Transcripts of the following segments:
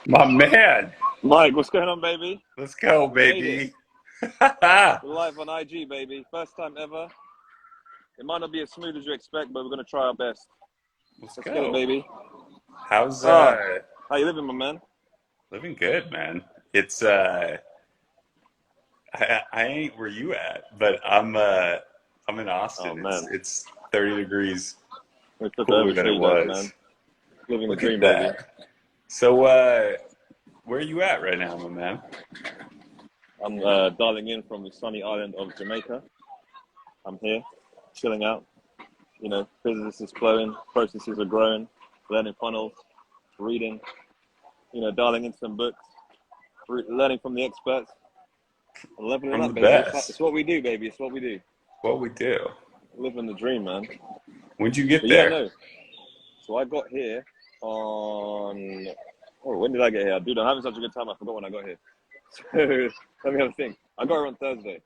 My man. Mike, what's going on, baby? Let's go, We made it. baby. Let's We're live on IG, baby. First time ever. It might not be as smooth as you expect, but we're gonna try our best. Let's get it, go. baby. How's Ah, how you living, my man? living good, man. It's I ain't where you at, but I'm in Oh Austin. It's man, it's 30 degrees we took cooler over. than Show it you guys, man. was. Living the Look at dream, baby. that. So where are you at right now, my man? I'm dialing in from the sunny island of Jamaica. I'm here, chilling out. You know, business is flowing, processes are growing, learning funnels, reading. You know, dialing into some books, learning from the experts, and leveling From the up, baby. It's best. what we do, baby. It's what we do. What we do. Living the dream, man. When'd you get But yeah, there? no. So I got here on. Oh, when did I get here? Dude, I'm having such a good time. I forgot when I got here. So let me have a think. I got here on Thursday.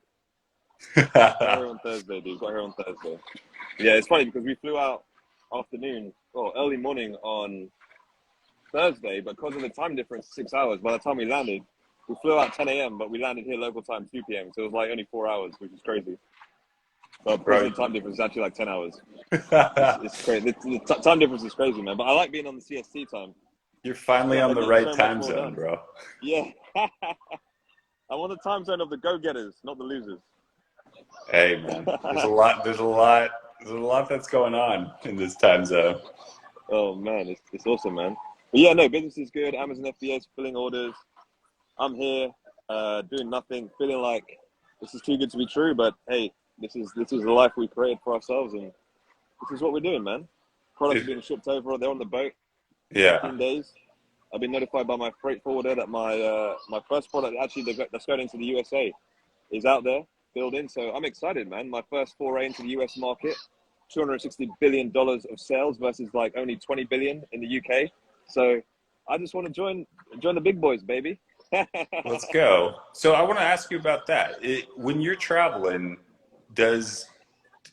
Got here on Thursday, dude. Got here on Thursday. Yeah, it's funny because we flew out afternoon or early morning on Thursday, but because of the time difference, 6 hours. By the time we landed, we flew out 10 a.m., but we landed here local time 2 p.m. So it was like only 4 hours, which is crazy. But because Bro. of the time difference, it's actually like 10 hours. It's crazy. The time difference is crazy, man. But I like being on the CST time. You're I feel finally like on I the get right so much time more zone, done. bro. Yeah. I'm on the time zone of the go-getters, not the losers. Hey man, there's a lot that's going on in this time zone. Oh man, it's awesome, man. But yeah, no, business is good. Amazon FBA is filling orders. I'm here, doing nothing, feeling like this is too good to be true. But hey, this is the life we created for ourselves, and this is what we're doing, man. Products are It- being shipped over. They're on the boat. yeah, 15 days. I've been notified by my freight forwarder that my first product actually that's going into the USA is out there, building. So I'm excited, man. My first foray into the US market, $260 billion of sales versus like only 20 billion in the UK. So I just want to join the big boys, baby. let's go. So I want to ask you about that. When you're traveling, does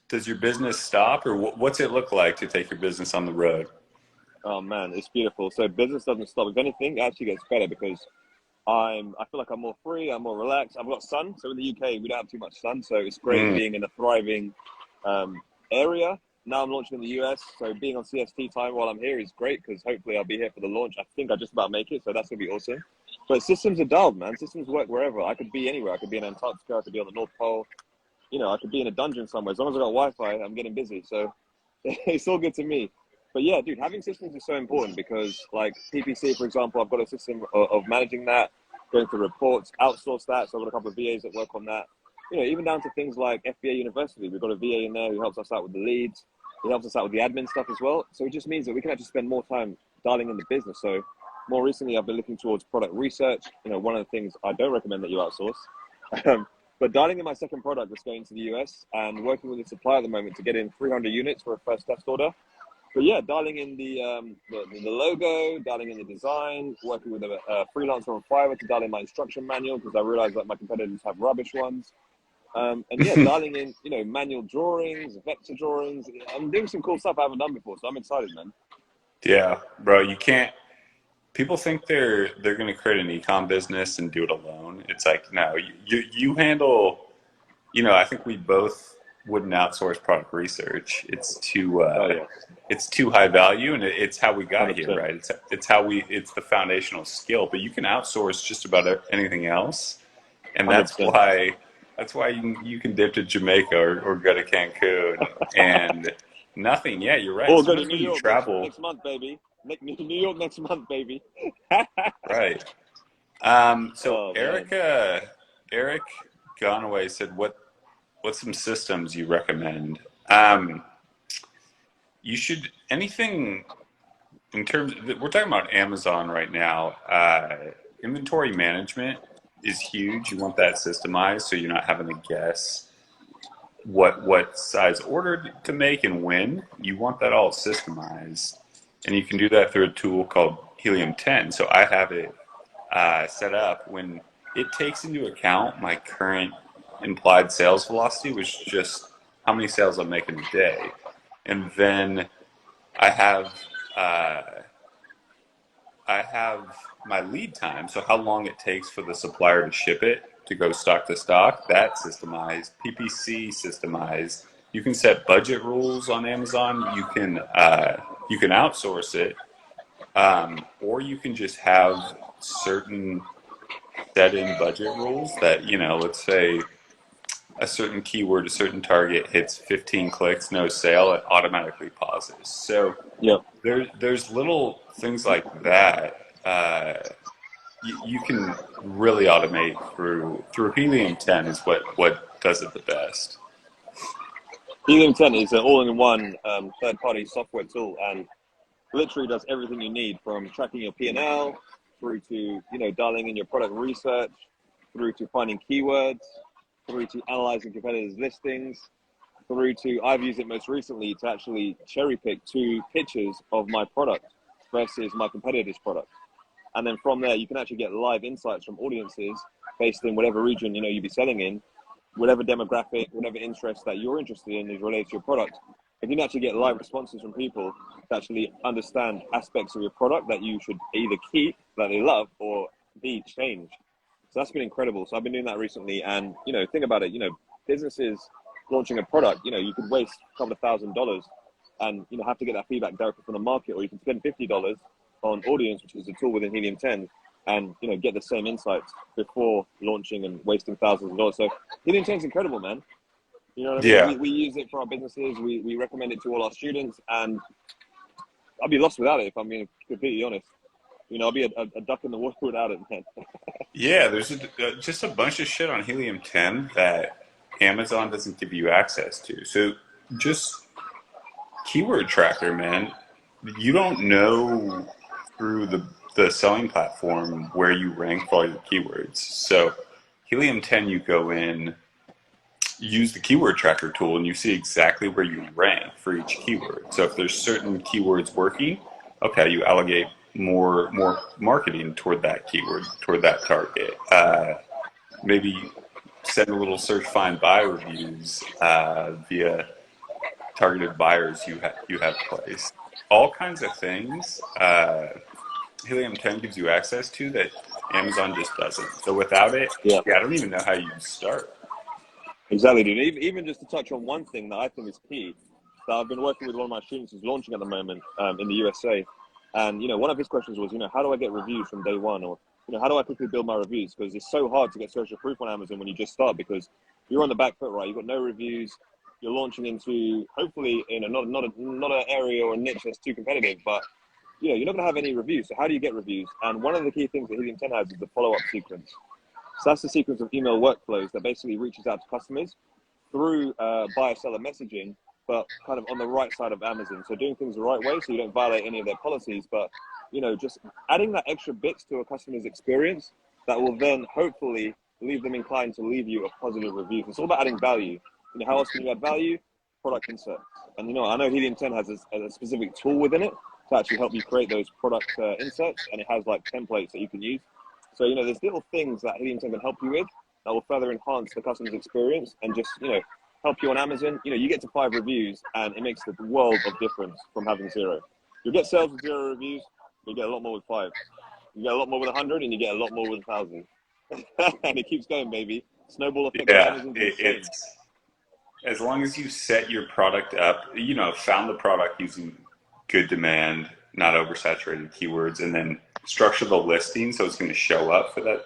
does your business stop, or what's it look like to take your business on the road? Oh man, it's beautiful. So business doesn't stop. If anything, it actually gets better because I feel like I'm more free, I'm more relaxed. I've got sun, so in the UK we don't have too much sun, so it's great Mm, being in a thriving area. Now I'm launching in the US, so being on CST time while I'm here is great because hopefully I'll be here for the launch. I think I just about make it, so that's gonna be awesome. But systems are dialed, man. Systems work wherever. I could be anywhere. I could be in Antarctica. I could be on the North Pole. You know, I could be in a dungeon somewhere. As long as I got Wi-Fi, I'm getting busy. So it's all good to me. But yeah, dude, having systems is so important because, like PPC, for example, I've got a system of managing that, going through reports, outsource that. So I've got a couple of VAs that work on that. You know, even down to things like FBA University, we've got a VA in there who helps us out with the leads. He helps us out with the admin stuff as well. So it just means that we can actually spend more time dialing in the business. So more recently, I've been looking towards product research. You know, one of the things I don't recommend that you outsource. But dialing in my second product that's going to the US and working with a supplier at the moment to get in 300 units for a first test order. But yeah, dialing in the logo, dialing in the design, working with a freelancer on Fiverr to dial in my instruction manual because I realized that my competitors have rubbish ones. And yeah, dialing in, you know, manual drawings, vector drawings. I'm doing some cool stuff I haven't done before, so I'm excited, man. yeah, bro, you can't. People think they're going to create an ecom business and do it alone. It's like no, you handle. I think we both wouldn't outsource product research. Oh yeah, It's too high value, and it's how we got here, 100%, right? It's the foundational skill. But you can outsource just about anything else, and 100%. that's why you can dip to Jamaica or go to Cancun and nothing. Yeah, you're right. Or go to Sometimes New when you York travel, next month, baby. New York next month, baby. right? So Oh man. Eric Gonaway said, what's some systems you recommend? You should anything in terms. We're talking about Amazon right now. Inventory management is huge. You want that systemized so you're not having to guess what size order to make and when. You want that all systemized, and you can do that through a tool called Helium 10. So I have it set up when it takes into account my current implied sales velocity, which is just how many sales I'm making a day. And then I have uh, I have my lead time, so how long it takes for the supplier to ship it to go stock to stock, that systemized, PPC systemized. You can set budget rules on Amazon. You can outsource it, or you can just have certain set-in budget rules that, let's say a certain keyword, a certain target hits 15 clicks, no sale, it automatically pauses. So Yeah. there's little things like that. You can really automate through Helium 10 is what does it the best. Helium 10 is an all-in-one third-party software tool, and literally does everything you need, from tracking your P&L through to dialing in your product research, through to finding keywords, through to analyzing competitors' listings, through to, I've used it most recently to actually cherry pick 2 pictures of my product versus my competitor's product. And then from there, you can actually get live insights from audiences based in whatever region you'd be selling in, whatever demographic, whatever interest that you're interested in is related to your product. If you can actually get live responses from people to actually understand aspects of your product that you should either keep, that they love, or B, change. So that's been incredible. So I've been doing that recently, and think about it. Businesses launching a product, you could waste a couple of $1,000 and have to get that feedback directly from the market, or you can spend $50 on Audience, which is a tool within Helium 10, and get the same insights before launching and wasting thousands of dollars. So Helium 10 is incredible, man. You know what I mean? Yeah. We use it for our businesses. We recommend it to all our students, and I'd be lost without it if I'm being completely honest. I'll be a duck in the water without it, man. Yeah, there's just a bunch of shit on Helium 10 that Amazon doesn't give you access to. So just keyword tracker, man. You don't know through the selling platform where you rank for all your keywords. So Helium 10, you go in, use the keyword tracker tool, and you see exactly where you rank for each keyword. So if there's certain keywords working, okay, you allocate more marketing toward that keyword, toward that target. Maybe send a little search find buy reviews via targeted buyers you have placed. All kinds of things Helium 10 gives you access to that Amazon just doesn't. So without it, Yeah. I don't even know how you start. Exactly, dude. Even just to touch on one thing that I think is key, that I've been working with one of my students who's launching at the moment in the USA. And, one of his questions was, how do I get reviews from day one? Or, how do I quickly build my reviews? Because it's so hard to get social proof on Amazon when you just start, because you're on the back foot, right? You've got no reviews. You're launching into, hopefully, not an area or a niche that's too competitive, but, you're not going to have any reviews. So how do you get reviews? And one of the key things that Helium 10 has is the follow-up sequence. So that's the sequence of email workflows that basically reaches out to customers through buyer-seller messaging, but kind of on the right side of Amazon. So doing things the right way so you don't violate any of their policies, but, just adding that extra bits to a customer's experience that will then hopefully leave them inclined to leave you a positive review. It's all about adding value. How else can you add value? Product inserts. And, I know Helium 10 has a specific tool within it to actually help you create those product inserts, and it has like templates that you can use. So, there's little things that Helium 10 can help you with that will further enhance the customer's experience and just, help you on Amazon. You get to 5 reviews and it makes the world of difference from having 0. You get sales with 0 reviews, you get a lot more with 5. You get a lot more with 100, and you get a lot more with 1,000. And it keeps going, baby. Snowball effect on Yeah, Amazon's insane. it's as long as you set your product up, found the product using good demand, not oversaturated keywords, and then structure the listing so it's going to show up for those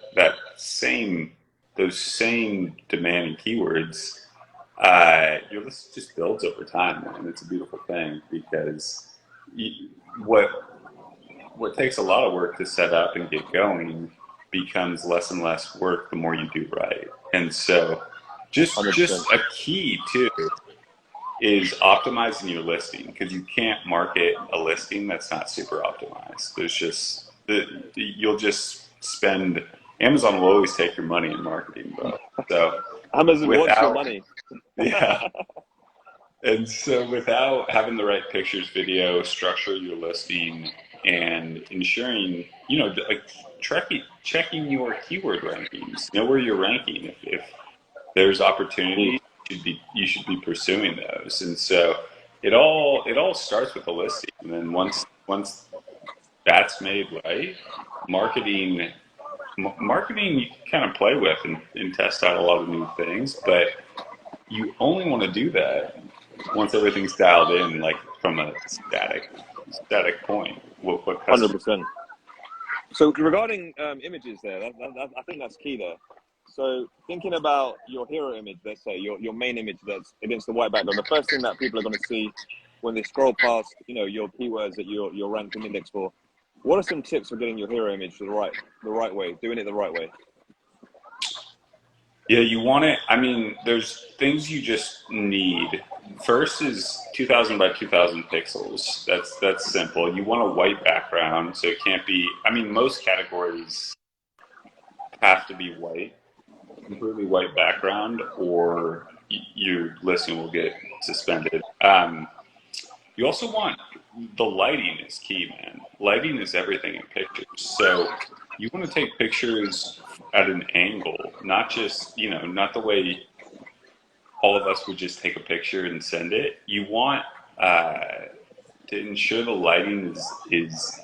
same demanding keywords. Your list just builds over time, man. It's a beautiful thing because what takes a lot of work to set up and get going becomes less and less work the more you do right. And so just 100%. a key too is optimizing your listing, because you can't market a listing that's not super optimized. There's just you'll just spend. Amazon will always take your money in marketing, bro. So Amazon wants your money. yeah. And so without having the right pictures, video, structure your listing, and ensuring, like checking your keyword rankings, know where you're ranking. If there's opportunity, you should be pursuing those. And so it all starts with the listing. And then once that's made right, marketing marketing you can kind of play with and test out a lot of new things, but you only want to do that once everything's dialed in, like from a static point. What Hundred customers? percent. So regarding images there, I think that's key there. So thinking about your hero image, let's say your main image that's against the white background, the first thing that people are going to see when they scroll past, your keywords that you're ranking index for. What are some tips for getting your hero image the right way, doing it the right way? Yeah, you want it. I mean, there's things you just need. First is 2000 by 2000 pixels. That's simple. You want a white background, so it can't be. I mean, most categories have to be white, completely white background, or your listing will get suspended. You also want the lighting is key, man. Lighting is everything in pictures. So you want to take pictures at an angle, not just, not the way all of us would just take a picture and send it. You want to ensure the lighting is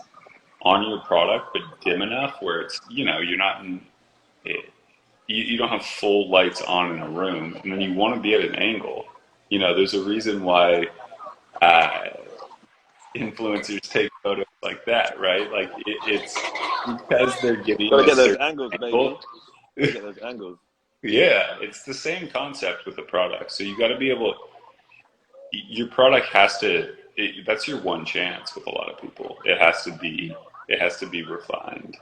on your product, but dim enough where it's, you're not in it. You don't have full lights on in a room, and then you want to be at an angle. There's a reason why uh, influencers take photos like that, right? Like it's because they're getting Got to a get those certain angles, baby. angle. Got to get those angles. Yeah, it's the same concept with the product. So you got to be able. Your product has to. That's your one chance with a lot of people. It has to be. It has to be refined.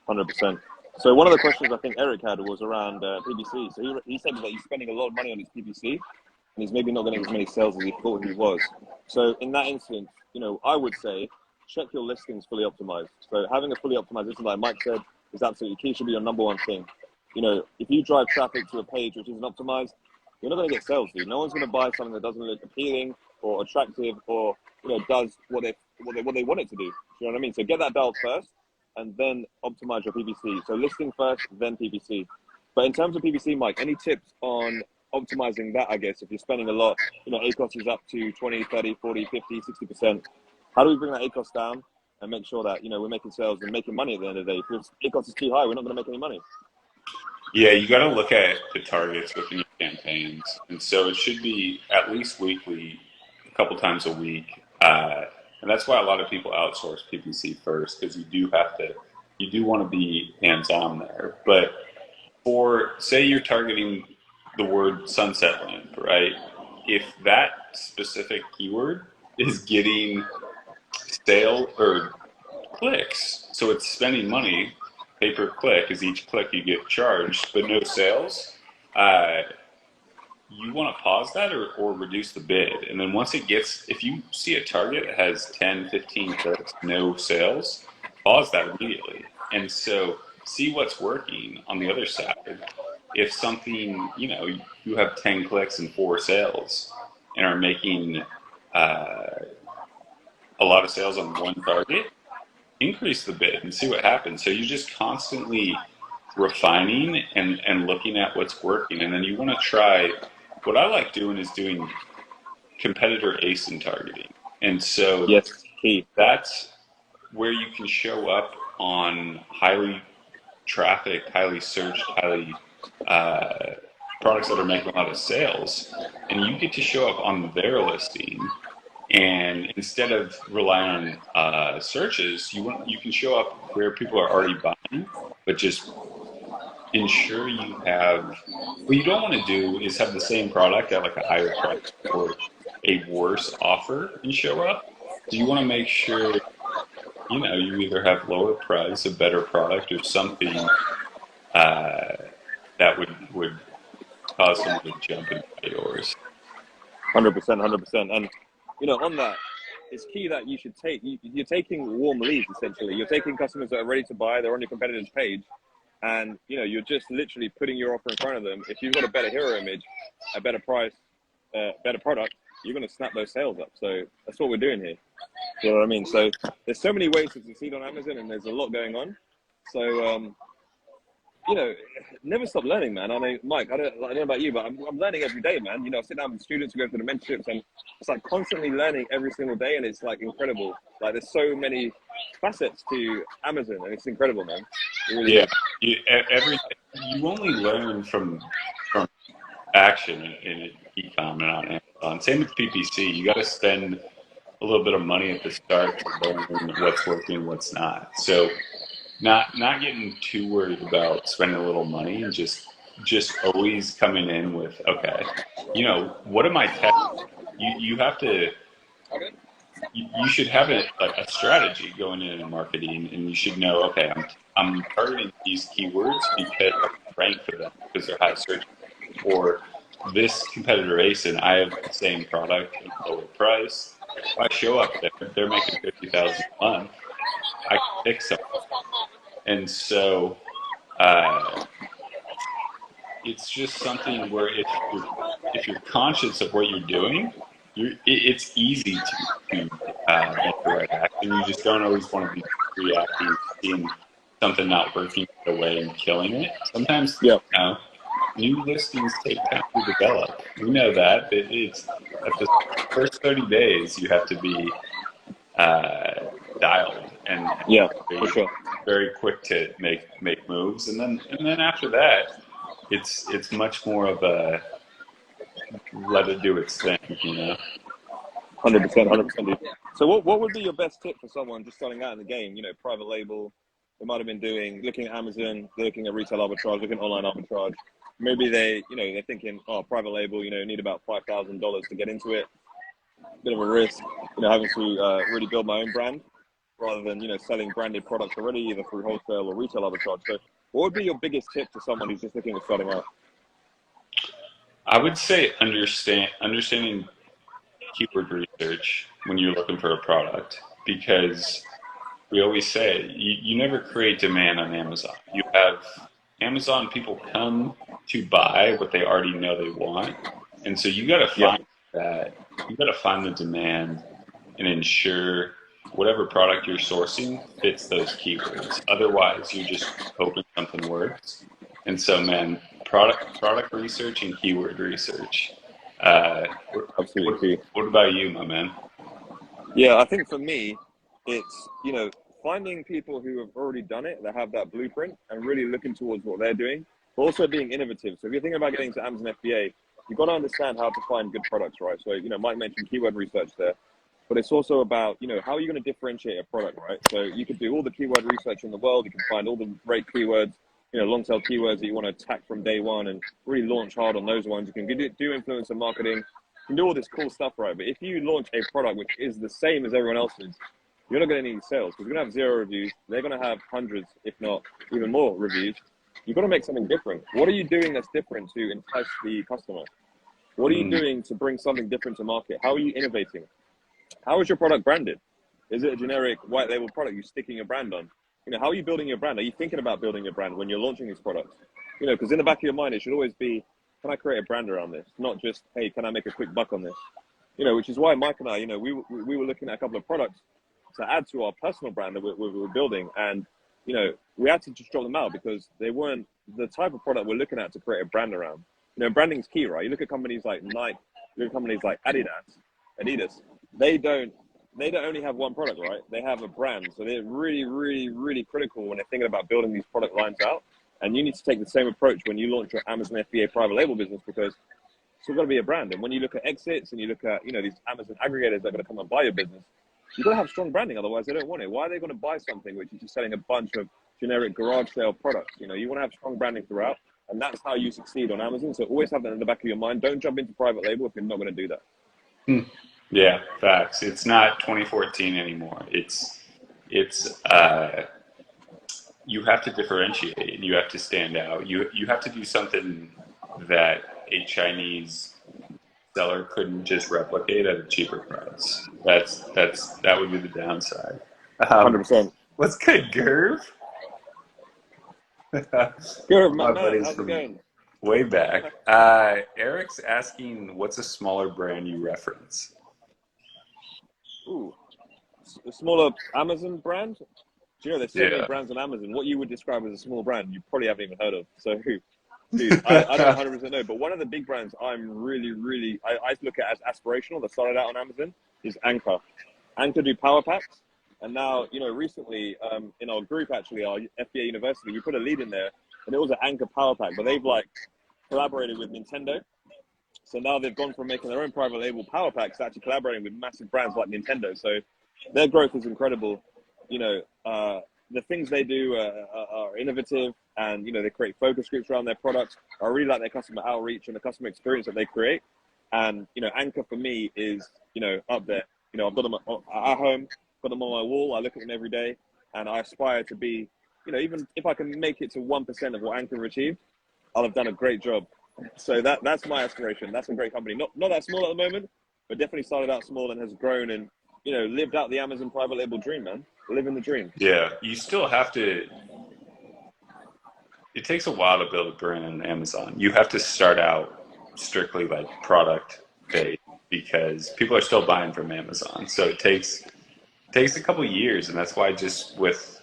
100%. So one of the questions I think Eric had was around PPC. So he said that he's spending a lot of money on his PPC, and he's maybe not getting as many sales as he thought he was. So in that instance, I would say check your listings fully optimized. So having a fully optimized listing, like Mike said, is absolutely key. Should be your number one thing. If you drive traffic to a page which isn't optimized, you're not going to get sales, dude. No one's going to buy something that doesn't look appealing or attractive or does what they want it to do. You know what I mean? So get that dialed first, and then optimize your PPC. So listing first, then PPC. But in terms of PPC, Mike, any tips on optimizing that, I guess, if you're spending a lot, ACOS is up to 20, 30, 40, 50, 60%. How do we bring that ACOS down and make sure that, we're making sales and making money at the end of the day? If ACOS is too high, we're not going to make any money. Yeah, you got to look at the targets within your campaigns, and so it should be at least weekly, a couple times a week, and that's why a lot of people outsource PPC first because you do want to be hands-on there. But for say you're targeting the word sunset lamp, right? If that specific keyword is getting sale or clicks, so it's spending money pay per click is each click you get charged, but no sales. Uh, you want to pause that or reduce the bid. And then once it gets, if you see a target that has 10, 15 clicks, no sales, pause that immediately. And so see what's working on the other side. If something, you have 10 clicks and 4 sales and are making a lot of sales on one target, increase the bid and see what happens. So you're just constantly refining and looking at what's working. And then you want to try, what I like doing is doing competitor ASIN targeting. And so Yes, key. that's where you can show up on highly trafficked, highly searched, highly products that are making a lot of sales. And you get to show up on their listing. And instead of relying on searches, you can show up where people are already buying, but just ensure you have. What you don't want to do is have the same product at like a higher price or a worse offer and show up. So you want to make sure you either have lower price, a better product, or something that would cause someone to jump and buy yours. 100%, 100%. And, on that, it's key that you should you're taking warm leads, essentially. You're taking customers that are ready to buy, they're on your competitor's page, and, you're just literally putting your offer in front of them. If you've got a better hero image, a better price, better product, you're going to snap those sales up. So that's what we're doing here. You know what I mean? So there's so many ways to succeed on Amazon, and there's a lot going on. So never stop learning, man. I mean, Mike, I don't know about you, but I'm learning every day, man. I sit down with students who go through the mentorships, and it's like constantly learning every single day, and it's like incredible. Like there's so many facets to Amazon, and it's incredible, man. It really Yeah, is. you only learn from action in e-com and on Amazon. Same with PPC. You got to spend a little bit of money at the start to learn what's working, what's not. So not getting too worried about spending a little money, and just always coming in with, okay, what am I testing? You have to you should have a strategy going in marketing, and you should know, okay, I'm targeting these keywords because I rank for them because they're high search, or this competitor ASIN, I have the same product at a lower price. If I show up there, they're making 50,000 a month. I can fix them, and so it's just something where if you're conscious of what you're doing, it's easy to make the right action. You just don't always want to be reactive, seeing something not working right away and killing it. Sometimes, Yeah, new listings take time to develop. We know that. It's at the first 30 days, you have to be dialed and yeah, for very, sure. very quick to make moves, and then after that, it's much more of a let it do its thing. 100%, 100%. Dude. So what would be your best tip for someone just starting out in the game? Private label. They might have been looking at Amazon, looking at retail arbitrage, looking at online arbitrage. Maybe they're thinking, oh, private label, need about $5,000 to get into it. Bit of a risk, having to really build my own brand rather than, selling branded products already, either through wholesale or retail arbitrage. So what would be your biggest tip to someone who's just looking at starting out? I would say understanding keyword research when you're looking for a product, because we always say you never create demand on Amazon. You have Amazon people come to buy what they already know they want, and so you got to Yeah, find that. You got to find the demand and ensure whatever product you're sourcing fits those keywords. Otherwise, you're just hoping something works. And so, man, product research and keyword research. What, absolutely key. what about you, my man? Yeah, I think for me, it's, finding people who have already done it, that have that blueprint and really looking towards what they're doing, but also being innovative. So if you're thinking about getting to Amazon FBA, you've got to understand how to find good products, right? So, Mike mentioned keyword research there, but it's also about, how are you going to differentiate a product, right? So you could do all the keyword research in the world. You can find all the great keywords, long tail keywords that you want to attack from day one and really launch hard on those ones. You can do influencer marketing. You can do all this cool stuff, right? But if you launch a product which is the same as everyone else's, you're not going to need sales because you're going to have 0 reviews. They're going to have hundreds, if not even more reviews. You've got to make something different. What are you doing that's different to entice the customer? What are you Mm, doing to bring something different to market? How are you innovating? How is your product branded? Is it a generic white label product you're sticking your brand on? How are you building your brand? Are you thinking about building your brand when you're launching these products? Because in the back of your mind, it should always be, can I create a brand around this? Not just, hey, can I make a quick buck on this? Which is why Mike and I, we were looking at a couple of products to add to our personal brand that we were building. And, we had to just drop them out because they weren't the type of product we're looking at to create a brand around. Branding is key, right? You look at companies like Nike, you look at companies like Adidas, they don't only have one product, right? They have a brand. So they're really, really, really critical when they're thinking about building these product lines out. And you need to take the same approach when you launch your Amazon FBA private label business, because it's got to be a brand. And when you look at exits and you look at, these Amazon aggregators that are going to come and buy your business, you've got to have strong branding. Otherwise, they don't want it. Why are they going to buy something which is just selling a bunch of generic garage sale products? You want to have strong branding throughout. And that's how you succeed on Amazon. So always have that in the back of your mind. Don't jump into private label if you're not going to do that. yeah, facts. It's not 2014 anymore. It's you have to differentiate. You have to stand out. You have to do something that a Chinese seller couldn't just replicate at a cheaper price. That would be the downside. Um, 100%. what's good, Gerv? Good, My man. buddies How's it from going? way back. Eric's asking, what's a smaller brand you reference? Ooh, a smaller Amazon brand. Do you know there's so many Yeah. brands on Amazon? What you would describe as a small brand, you probably haven't even heard of. So, dude, I don't 100% know. But one of the big brands I'm I look at as aspirational that started out on Amazon is Anchor. Anchor do power packs. And now, recently in our group, actually, our FBA University, we put a lead in there, and it was an Anchor power pack, but they've like collaborated with Nintendo. So now they've gone from making their own private label power packs to actually collaborating with massive brands like Nintendo. So their growth is incredible. The things they do are innovative, and they create focus groups around their products. I really like their customer outreach and the customer experience that they create. And Anchor for me is up there. I've got them at home, got them on my wall. I look at them every day, and I aspire to be, even if I can make it to 1% of what Anchor achieved, I'll have done a great job. So that's my aspiration. That's a great company. Not that small at the moment, but definitely started out small and has grown and lived out the Amazon private label dream, man. Living the dream. Yeah. You still have to, it takes a while to build a brand on Amazon. You have to start out strictly like product based because people are still buying from Amazon. So it takes a couple of years, and that's why just with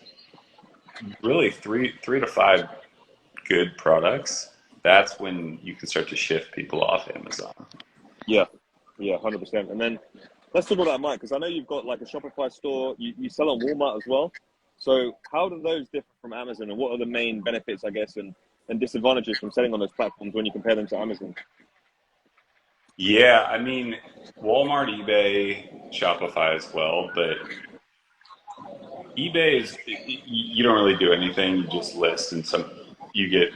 really three to five good products, that's when you can start to shift people off Amazon. Yeah, 100%. And then let's talk about that, Mike, because I know you've got like a Shopify store. You sell on Walmart as well. So how do those differ from Amazon, and what are the main benefits, I guess, and disadvantages from selling on those platforms when you compare them to Amazon? Yeah, I mean, Walmart, eBay, Shopify as well, but eBay is you don't really do anything. You just list, and you get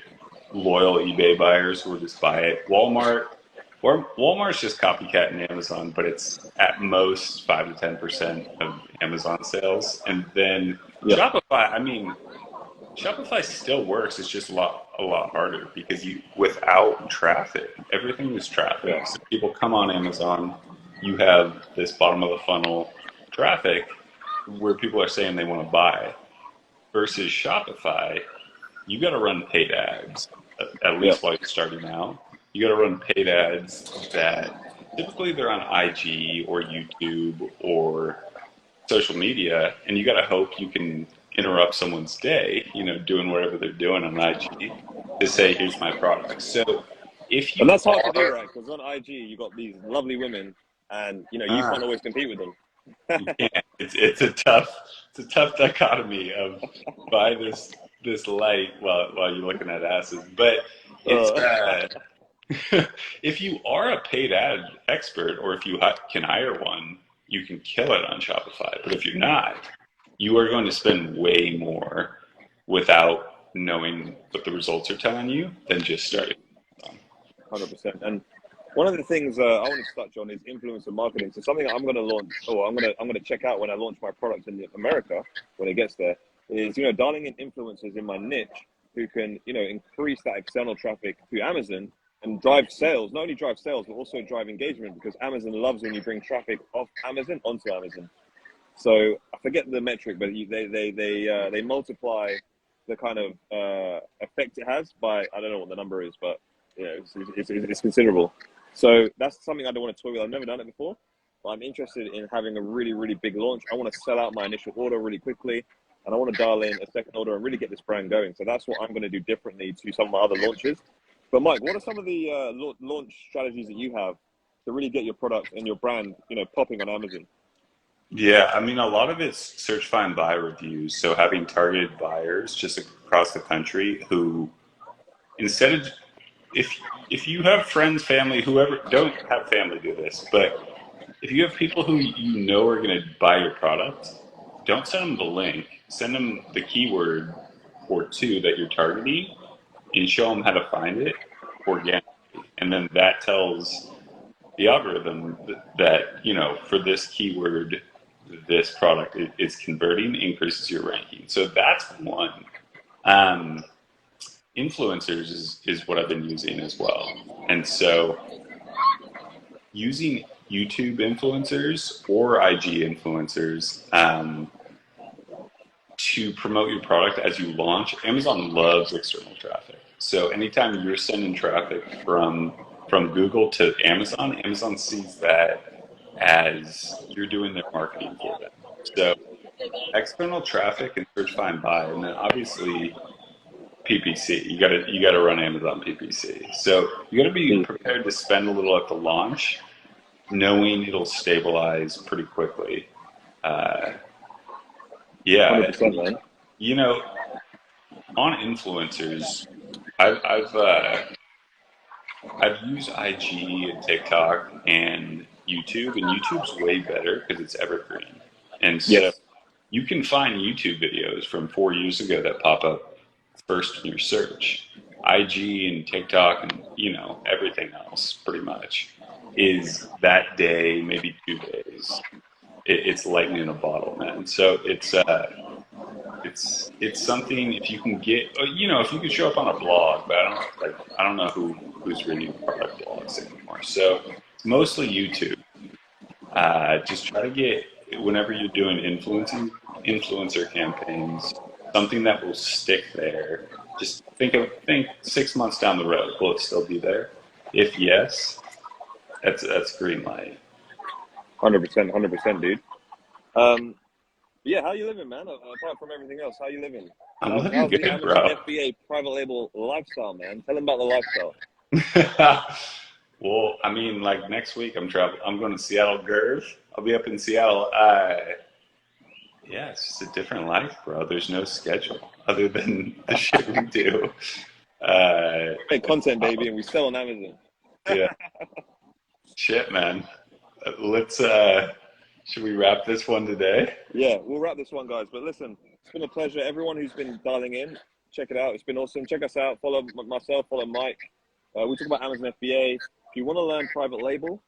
loyal eBay buyers who will just buy it. Walmart's just copycatting Amazon, but it's at most 5 to 10% of Amazon sales. And then Yeah, Shopify, I mean, Shopify still works. It's just a lot harder because without traffic, everything is traffic. yeah, So people come on Amazon, you have this bottom of the funnel traffic where people are saying they want to buy. Versus Shopify, you got to run paid ads at yeah. least while you're starting out. You got to run paid ads that typically they're on IG or YouTube or social media, and you got to hope you can interrupt someone's day, doing whatever they're doing on IG to say, here's my product. So if And you that's hard to do, are, right? Because on IG, you got these lovely women, and you uh, can't always compete with them. you can't. It's a tough dichotomy of buy this light while you're looking at asses. But it's Uh, if you are a paid ad expert, or if you can hire one, you can kill it on Shopify. But if you're not, you are going to spend way more without knowing what the results are telling you than just starting. 100%. And one of the things I want to touch on is influencer marketing. So something I'm going to launch, or I'm going to check out when I launch my product in America when it gets there, is dialing in influencers in my niche who can increase that external traffic to Amazon and drive sales. Not only drive sales, but also drive engagement, because Amazon loves when you bring traffic off Amazon onto Amazon. So I forget the metric, but they multiply the kind of effect it has by, I don't know what the number is, but it's considerable. So that's something I don't want to toy with. I've never done it before, but I'm interested in having a really, really big launch. I want to sell out my initial order really quickly, and I want to dial in a second order and really get this brand going. So that's what I'm going to do differently to some of my other launches. But Mike, what are some of the launch strategies that you have to really get your product and your brand, popping on Amazon? Yeah, I mean, a lot of it's search, find, buy reviews. So having targeted buyers just across the country who, instead of, if you have friends, family, whoever, don't have family do this, but if you have people who are going to buy your product, don't send them the link. Send them the keyword or two that you're targeting and show them how to find it organically. And then that tells the algorithm that, for this keyword, this product is converting, increases your ranking. So that's one. Influencers is what I've been using as well. And so using YouTube influencers or IG influencers to promote your product as you launch. Amazon loves external traffic. So anytime you're sending traffic from Google to Amazon, Amazon sees that as you're doing their marketing for them. So external traffic and search, find, buy, and then obviously PPC. You gotta run Amazon PPC. So you gotta be prepared to spend a little at the launch, knowing it'll stabilize pretty quickly. Yeah, 100%, man. you know, on influencers, I've used IG and TikTok and YouTube, and YouTube's way better because it's evergreen. And so Yes. you can find YouTube videos from 4 years ago that pop up first in your search. IG and TikTok and everything else pretty much is that day, maybe 2 days. It's lightning in a bottle, man. So it's something if you can get if you can show up on a blog, but I don't know who's reading product blogs anymore. So it's mostly YouTube. Just try to get whenever you're doing influencer campaigns, something that will stick there. Just think 6 months down the road, will it still be there? If yes, that's green light. 100%, dude. Yeah, how you living, man? Apart from everything else, how you living? I'm living How's the good, Amazon bro. FBA private label lifestyle, man? Tell them about the lifestyle. Well, I mean, like next week I'm traveling. I'm going to Seattle Girth. I'll be up in Seattle. Yeah, it's just a different life, bro. There's no schedule other than the shit we do. We make content, baby, and we sell on Amazon. Yeah, shit, man. Let's. Should we wrap this one today? Yeah, we'll wrap this one, guys. But listen, it's been a pleasure. Everyone who's been dialing in, check it out. It's been awesome. Check us out. Follow myself. Follow Mike. We talk about Amazon FBA. If you want to learn private label,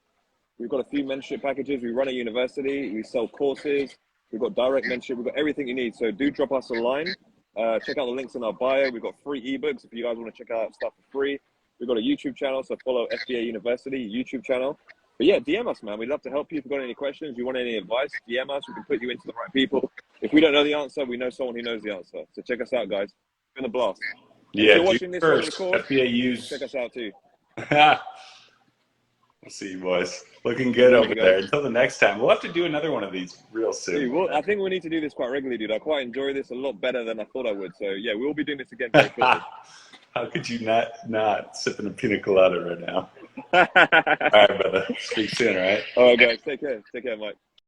we've got a few mentorship packages. We run a university. We sell courses. We've got direct mentorship. We've got everything you need. So do drop us a line. Check out the links in our bio. We've got free ebooks if you guys want to check out stuff for free. We've got a YouTube channel, so follow FBA University YouTube channel. But yeah, DM us, man. We'd love to help you. If you've got any questions, you want any advice, DM us. We can put you into the right people. If we don't know the answer, we know someone who knows the answer. So check us out, guys. It's been a blast. Yeah, if you're watching this on first. record, FBAU's. check us out too. We'll see you, boys. Looking good over Guys. there. Until the next time. We'll have to do another one of these real soon. Dude, I think we need to do this quite regularly, dude. I quite enjoy this a lot better than I thought I would. So yeah, we'll be doing this again very shortly. How could you not sipping a pina colada right now? All right, brother. Speak soon, all right? All right, guys. Take care. Take care, Mike.